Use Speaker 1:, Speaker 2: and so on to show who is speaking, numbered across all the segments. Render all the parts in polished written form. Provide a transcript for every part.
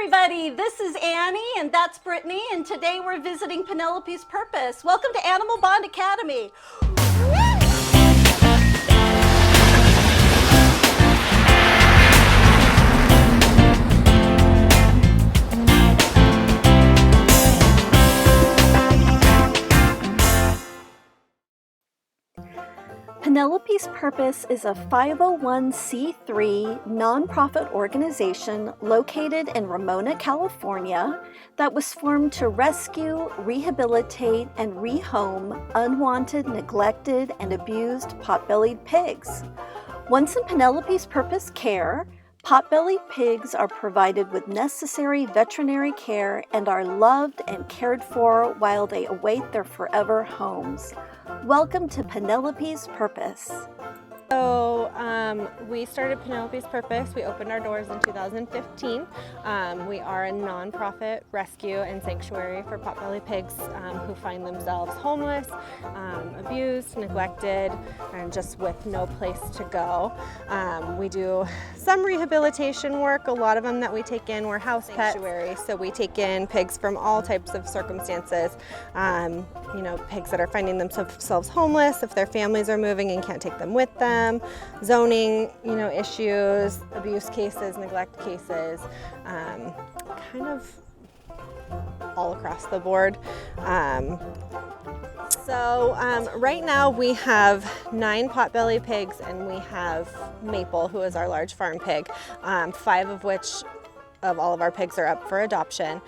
Speaker 1: everybody, this is Annie and that's Brittany, and today we're visiting Penelope's Purpose. Welcome to Animal Bond Academy. Penelope's Purpose is a 501c3 nonprofit organization located in Ramona, California that was formed to rescue, rehabilitate, and rehome unwanted, neglected, and abused pot-bellied pigs. Once in Penelope's Purpose care, pot-bellied pigs are provided with necessary veterinary care and are loved and cared for while they await their forever homes. Welcome to Penelope's Purpose.
Speaker 2: So we started Penelope's Purpose. We opened our doors in 2015. We are a nonprofit rescue and sanctuary for pot-bellied pigs who find themselves homeless, abused, neglected, and just with no place to go. We do some rehabilitation work. A lot of them that we take in, we're house sanctuary, so we take in pigs from all types of circumstances. Pigs that are finding themselves homeless, if their families are moving and can't take them with them, zoning, issues, abuse cases, neglect cases, kind of all across the board. Right now we have 9 pot-bellied pigs, and we have Maple, who is our large farm pig, 5 of which of all of our pigs are up for adoption.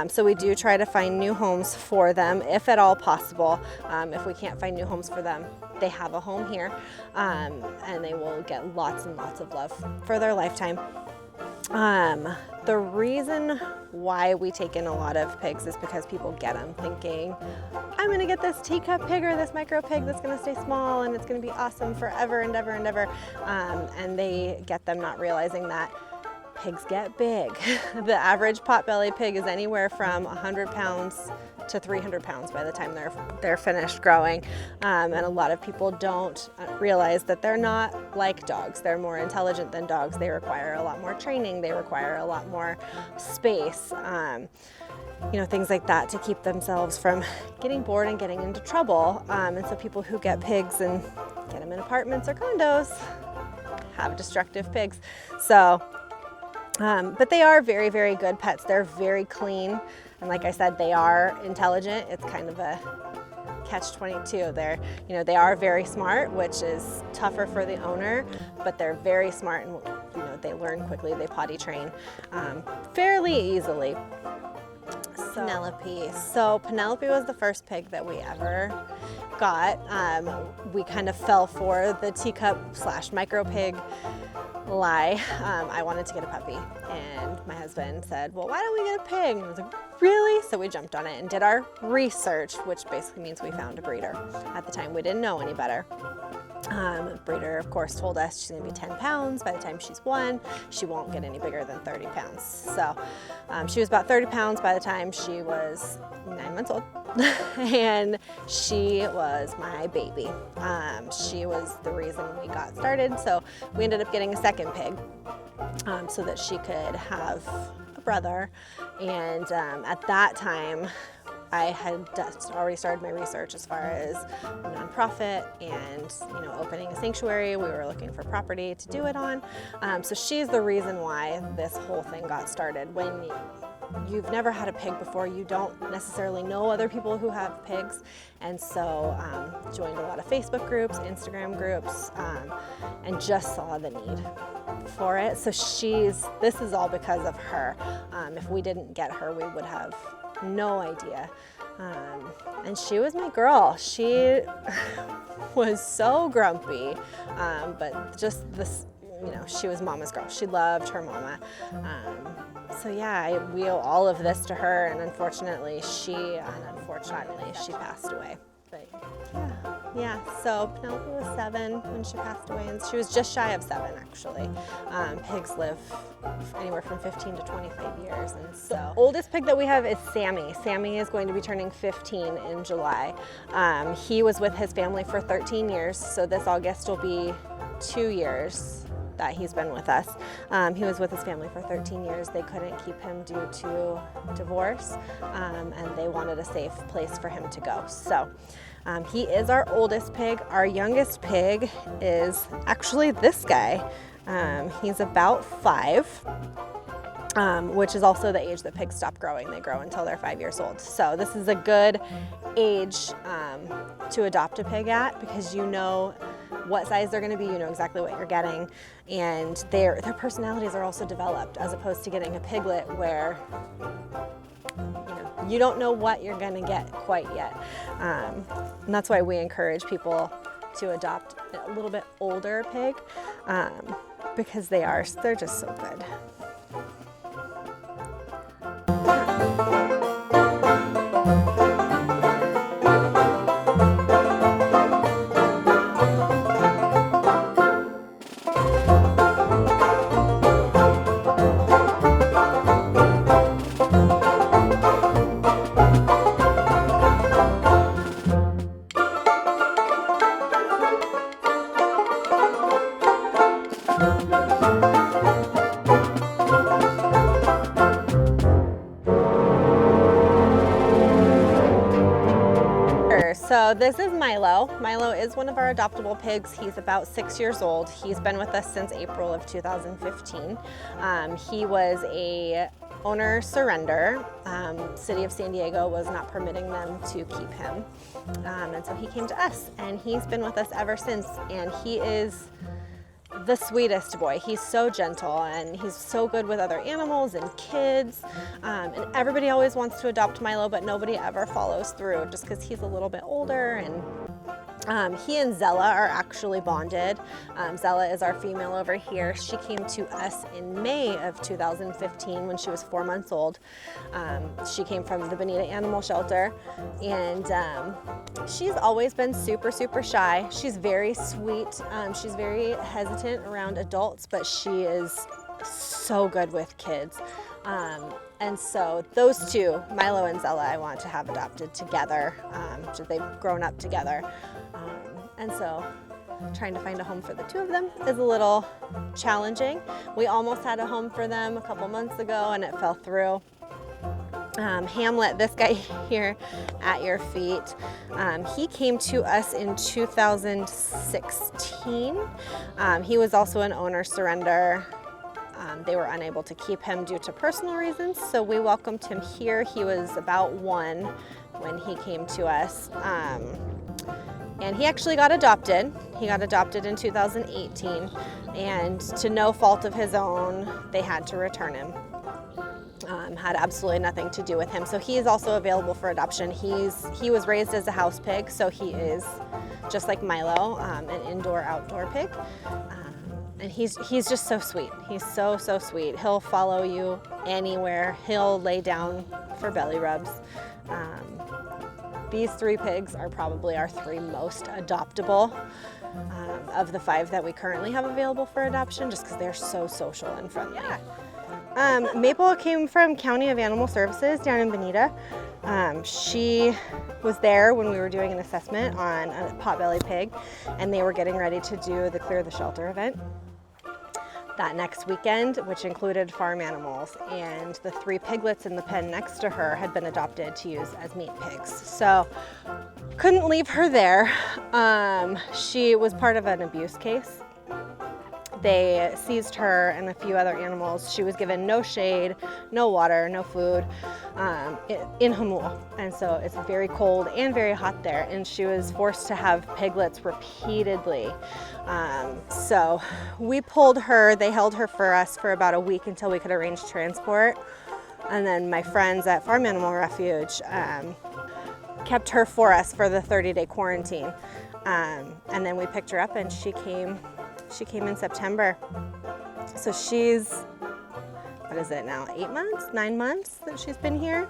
Speaker 2: So we do try to find new homes for them, if at all possible. If we can't find new homes for them, they have a home here, and they will get lots and lots of love for their lifetime. The reason why we take in a lot of pigs is because people get them thinking, I'm gonna get this teacup pig or this micro pig that's gonna stay small and it's gonna be awesome forever and ever and ever. And they get them not realizing that pigs get big. The average pot-bellied pig is anywhere from 100 pounds to 300 pounds by the time they're finished growing. And a lot of people don't realize that they're not like dogs. They're more intelligent than dogs. They require a lot more training. They require a lot more space. Things like that to keep themselves from getting bored and getting into trouble. And so people who get pigs and get them in apartments or condos have destructive pigs. But they are very, very good pets. They're very clean. And like I said, they are intelligent. It's kind of a catch-22. They are very smart, which is tougher for the owner, but they're very smart and they learn quickly. They potty train fairly easily. Penelope. So Penelope was the first pig that we ever got. We kind of fell for the teacup/micro pig lie. I wanted to get a puppy, and my husband said, well, why don't we get a pig? And I was like, really? So we jumped on it and did our research, which basically means we found a breeder. At the time, we didn't know any better. Breeder, of course, told us she's gonna be 10 pounds by the time she's 1. She won't get any bigger than 30 pounds. So she was about 30 pounds by the time she was 9 months old. And she was my baby. She was the reason we got started. So we ended up getting a second pig so that she could have a brother. And at that time, I had already started my research as far as a nonprofit and opening a sanctuary. We were looking for property to do it on. So she's the reason why this whole thing got started. When you've never had a pig before, you don't necessarily know other people who have pigs, and so joined a lot of Facebook groups, Instagram groups, and just saw the need for it. So this is all because of her. If we didn't get her, we would have no idea. And she was my girl. She was so grumpy, but just this, she was mama's girl. She loved her mama. So yeah, we owe all of this to her, and unfortunately she passed away. But yeah, so Penelope was 7 when she passed away, and she was just shy of 7 actually. Pigs live anywhere from 15 to 25 years, and so oldest pig that we have is Sammy. Sammy is going to be turning 15 in July. He was with his family for 13 years, so this August will be 2 years that he's been with us. He was with his family for 13 years. They couldn't keep him due to divorce, and they wanted a safe place for him to go. So he is our oldest pig. Our youngest pig is actually this guy. He's about 5. Which is also the age that pigs stop growing. They grow until they're 5 years old. So this is a good age to adopt a pig at, because you know what size they're going to be, you know exactly what you're getting, and their personalities are also developed, as opposed to getting a piglet where you don't know what you're going to get quite yet. And that's why we encourage people to adopt a little bit older pig, because they're just so good. So this is Milo. Milo is one of our adoptable pigs. He's about 6 years old. He's been with us since April of 2015. He was a owner surrender. City of San Diego was not permitting them to keep him. And so he came to us, and he's been with us ever since. And he is the sweetest boy. He's so gentle, and he's so good with other animals and kids. And everybody always wants to adopt Milo, but nobody ever follows through, just because he's a little bit older. And he and Zella are actually bonded. Zella is our female over here. She came to us in May of 2015 when she was 4 months old. She came from the Bonita Animal Shelter, and she's always been super, super shy. She's very sweet. She's very hesitant around adults, but she is so good with kids. And so those two, Milo and Zella, I want to have adopted together. So they've grown up together. And so trying to find a home for the two of them is a little challenging. We almost had a home for them a couple months ago, and it fell through. Hamlet, this guy here at your feet, he came to us in 2016. He was also an owner surrender. They were unable to keep him due to personal reasons, so we welcomed him here. He was about 1 when he came to us. And he actually got adopted. He got adopted in 2018, and to no fault of his own, they had to return him. Had absolutely nothing to do with him. So he is also available for adoption. He was raised as a house pig, so he is just like Milo, an indoor-outdoor pig. And he's just so sweet. He's so, so sweet. He'll follow you anywhere. He'll lay down for belly rubs. These 3 pigs are probably our 3 most adoptable of the 5 that we currently have available for adoption, just because they're so social and friendly. Yeah. Maple came from County of Animal Services down in Bonita. She was there when we were doing an assessment on a potbelly pig, and they were getting ready to do the Clear the Shelter event that next weekend, which included farm animals, and the 3 piglets in the pen next to her had been adopted to use as meat pigs. So couldn't leave her there. She was part of an abuse case. They seized her and a few other animals. She was given no shade, no water, no food in Hamul. And so it's very cold and very hot there. And she was forced to have piglets repeatedly. So we pulled her. They held her for us for about a week until we could arrange transport. And then my friends at Farm Animal Refuge kept her for us for the 30-day quarantine. And then we picked her up, and she came in September. So she's, what is it now, 8 months, 9 months that she's been here.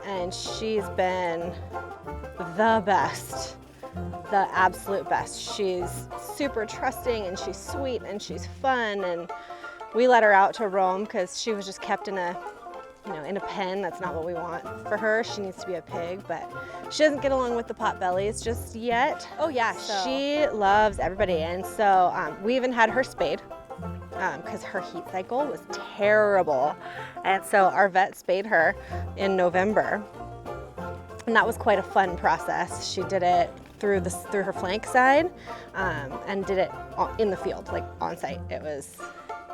Speaker 2: And she's been the best, the absolute best. She's super trusting, and she's sweet, and she's fun. And we let her out to roam because she was just kept in a pen. That's not what we want for her. She needs to be a pig, but she doesn't get along with the potbellies just yet. Oh yeah, she loves everybody. And so we even had her spayed. because her heat cycle was terrible. And so our vet spayed her in November. And that was quite a fun process. She did it through her flank side and did it in the field, like on site. It was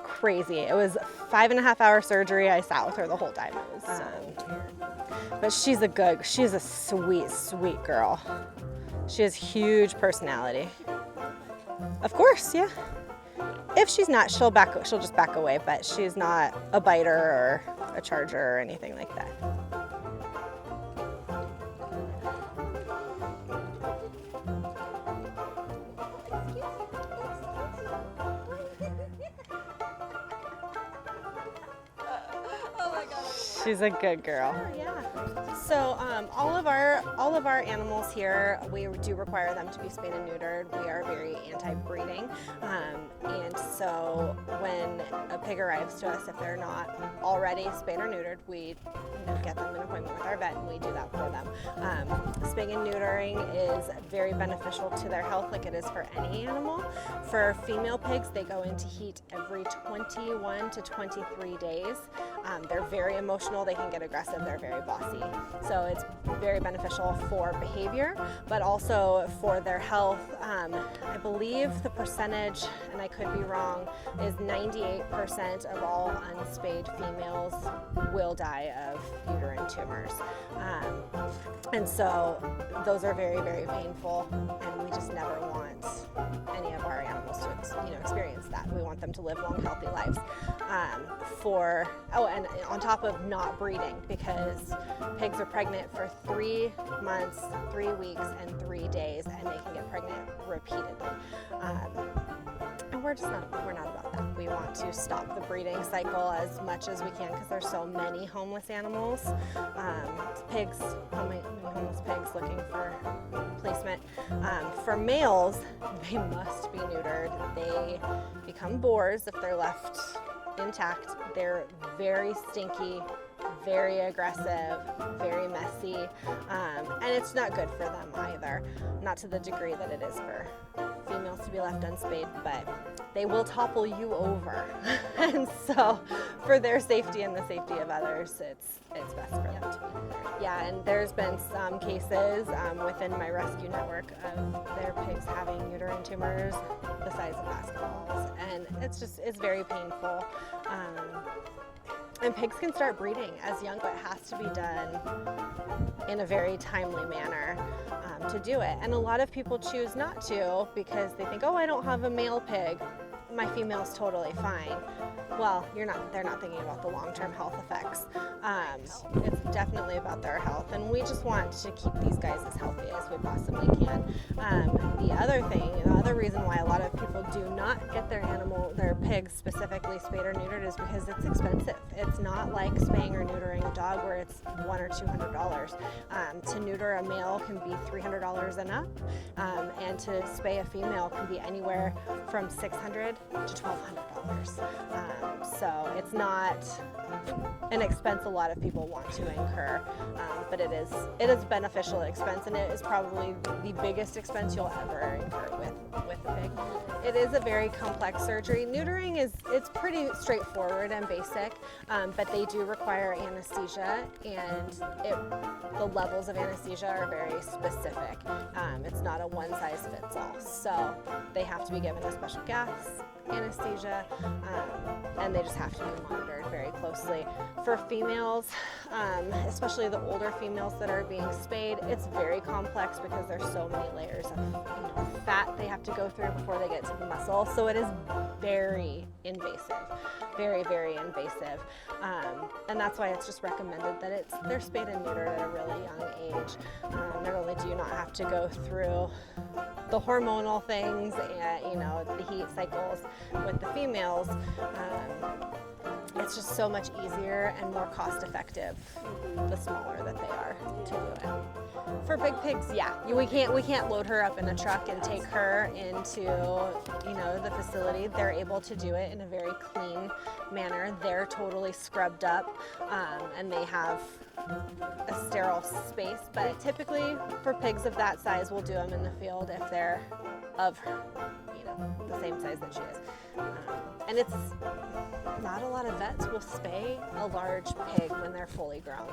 Speaker 2: crazy. It was 5.5-hour surgery. I sat with her the whole time. It was but she's a sweet, sweet girl. She has huge personality. Of course, yeah. If she's not, she'll just back away, but she's not a biter or a charger or anything like that. She's a good girl. Yeah. So all of our animals here, we do require them to be spayed and neutered. We are very anti-breeding, and so when a pig arrives to us, if they're not already spayed or neutered, we get them an appointment with our vet, and we do that for them. Spaying and neutering is very beneficial to their health, like it is for any animal. For female pigs, they go into heat every 21 to 23 days. They're very emotional, they can get aggressive, they're very bossy. So it's very beneficial for behavior, but also for their health. I believe the percentage, and I could be wrong, is 98% of all unspayed females will die of uterine tumors. And so those are very, very painful, and we just never want any of our animals to experience that. We want them to live long, healthy lives. And on top of not breeding, because pigs are pregnant for 3 months, 3 weeks, and 3 days, and they can get pregnant repeatedly. And we're not about that. We want to stop the breeding cycle as much as we can, because there's so many homeless animals. Pigs, many homeless pigs looking for placement. For males, they must be neutered. They become boars if they're left intact. They're very stinky, very aggressive, very messy, and it's not good for them either. Not to the degree that it is for females to be left unspayed, but they will topple you over. And so for their safety and the safety of others, it's best for them to be neutered. Yeah, and there's been some cases within my rescue network of their pigs having uterine tumors the size of basketballs, and it's very painful. And pigs can start breeding as young, but it has to be done in a very timely manner to do it. And a lot of people choose not to because they think, oh, I don't have a male pig. My female's totally fine. Well, they're not thinking about the long-term health effects. It's definitely about their health, and we just want to keep these guys as healthy as we possibly can. The other reason why a lot of people do not get their pigs specifically spayed or neutered is because it's expensive. It's not like spaying or neutering a dog where it's $100 or $200. To neuter a male can be $300 and up, and to spay a female can be anywhere from $600 to $1,200. So it's not an expense a lot of people want to incur, but it is a beneficial expense, and it is probably the biggest expense you'll ever incur with a pig. It is a very complex surgery. Neutering it's pretty straightforward and basic, but they do require anesthesia, and the levels of anesthesia are very specific. It's not a one-size-fits-all, so they have to be given a special gas anesthesia, and they just have to be monitored very closely. For females, especially the older females that are being spayed, it's very complex because there's so many layers of fat they have to go through before they get to the muscle. So it is very invasive, very, very invasive, and that's why it's just recommended that they're spayed and neutered at a really young age. Not only do you not have to go through the hormonal things and the heat cycles with the females, it's just so much easier and more cost effective the smaller that they are to do it. For big pigs, yeah, we can't load her up in a truck and take her into the facility. They're able to do it in a very clean manner. They're totally scrubbed up, and they have a sterile space. But typically for pigs of that size, we'll do them in the field if they're of the same size that she is. And it's not a lot of vets will spay a large pig when they're fully grown.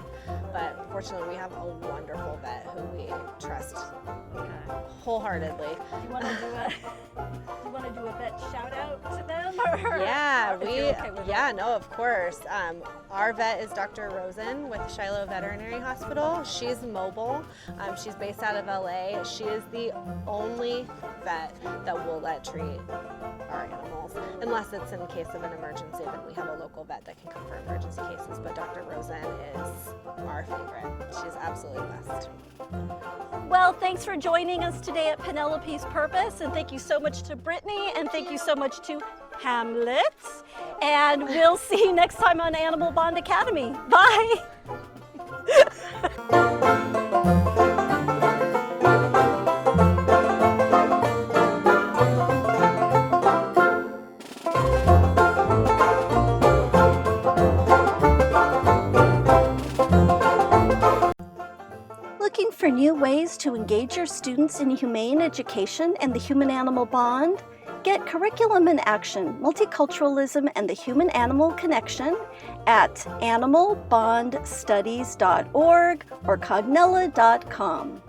Speaker 2: But fortunately, we have a wonderful vet who we trust wholeheartedly.
Speaker 3: You want to do a vet shout out to them? Or,
Speaker 2: Yeah,
Speaker 3: if you're okay with it?
Speaker 2: no, of course. Our vet is Dr. Rosen with Shiloh Veterinary Hospital. She's mobile. She's based out of LA. She is the only vet that will let treat our animals, unless it's in case of an emergency. Then we have a local vet that can come for emergency cases. But Dr. Rosen is our favorite. She's absolutely the best.
Speaker 1: Well, thanks for joining us today at Penelope's Purpose, and thank you so much to Brittany, and thank you so much to Hamlet. And we'll see you next time on Animal Bond Academy. Bye. Looking for new ways to engage your students in humane education and the human-animal bond? Get Curriculum in Action, Multiculturalism and the Human-Animal Connection at animalbondstudies.org or cognella.com.